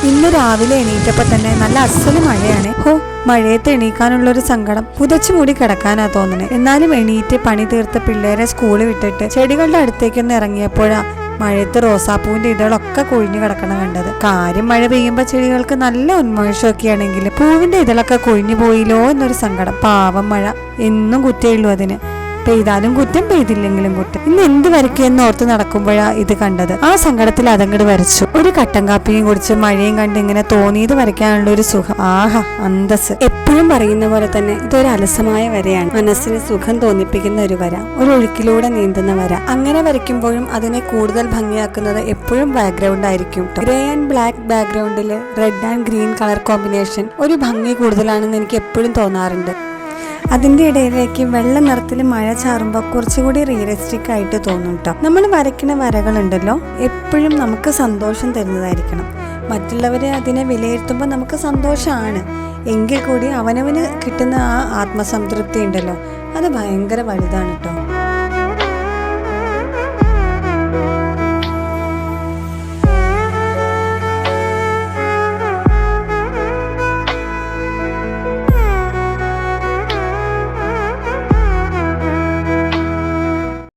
ഇന്ന് രാവിലെ എണീറ്റപ്പോൾ തന്നെ നല്ല അസല് മഴയാണ്. ഹോ, മഴയത്ത് എണീക്കാനുള്ളൊരു സങ്കടം. പുതച്ചു മൂടി കിടക്കാനാ തോന്നുന്നത്. എന്നാലും എണീറ്റ് പണി തീർത്ത് പിള്ളേരെ സ്കൂളിൽ വിട്ടിട്ട് ചെടികളുടെ അടുത്തേക്കൊന്ന് ഇറങ്ങിയപ്പോഴാ മഴയത്ത് റോസാപ്പൂവിന്റെ ഇതളൊക്കെ കൊഴിഞ്ഞു കിടക്കണം കണ്ടത്. കാര്യം മഴ പെയ്യുമ്പോൾ ചെടികൾക്ക് നല്ല ഉന്മേഷമൊക്കെ ആണെങ്കിൽ പൂവിന്റെ ഇതളൊക്കെ കൊഴിഞ്ഞു പോയില്ലോ എന്നൊരു സങ്കടം. പാവം മഴ, എന്നും കുറ്റയുള്ളൂ അതിന്. പെയ്താലും കുറ്റം, പെയ്തില്ലെങ്കിലും കുറ്റം. ഇന്ന് എന്ത് വരയ്ക്കുമെന്ന് ഓർത്ത് നടക്കുമ്പോഴാ ഇത് കണ്ടത്. ആ സങ്കടത്തിൽ അതങ്ങട് വരച്ചു. ഒരു കട്ടൻ കാപ്പിയും കുടിച്ച് മഴയും കണ്ട് ഇങ്ങനെ തോന്നിയത് വരയ്ക്കാനുള്ള ഒരു സുഖം. ആഹാ, അന്തസ്. എപ്പോഴും പറയുന്ന പോലെ തന്നെ ഇതൊരു അലസമായ വരയാണ്. മനസ്സിന് സുഖം തോന്നിപ്പിക്കുന്ന ഒരു വര, ഒരു ഒഴുക്കിലൂടെ നീന്തുന്ന വര. അങ്ങനെ വരയ്ക്കുമ്പോഴും അതിനെ കൂടുതൽ ഭംഗിയാക്കുന്നത് എപ്പോഴും ബാക്ക്ഗ്രൗണ്ട് ആയിരിക്കും. ഗ്രേ ആൻഡ് ബ്ലാക്ക് ബാക്ക്ഗ്രൗണ്ടിൽ red and green colour combination ഒരു ഭംഗി കൂടുതലാണെന്ന് എനിക്ക് എപ്പോഴും തോന്നാറുണ്ട്. അതിൻ്റെ ഇടയിലേക്ക് വെള്ള നിറത്തിൽ മഴ ചാറുമ്പോൾ കുറച്ചുകൂടി റിയലിസ്റ്റിക് ആയിട്ട് തോന്നും കേട്ടോ. നമ്മൾ വരയ്ക്കുന്ന വരകളുണ്ടല്ലോ, എപ്പോഴും നമുക്ക് സന്തോഷം തരുന്നതായിരിക്കണം. മറ്റുള്ളവരെ അതിനെ വിലയിരുത്തുമ്പോൾ നമുക്ക് സന്തോഷമാണ്, എങ്കിൽ കൂടി അവനവന് കിട്ടുന്ന ആ ആത്മസംതൃപ്തി ഉണ്ടല്ലോ, അത് ഭയങ്കര വലുതാണ് കേട്ടോ.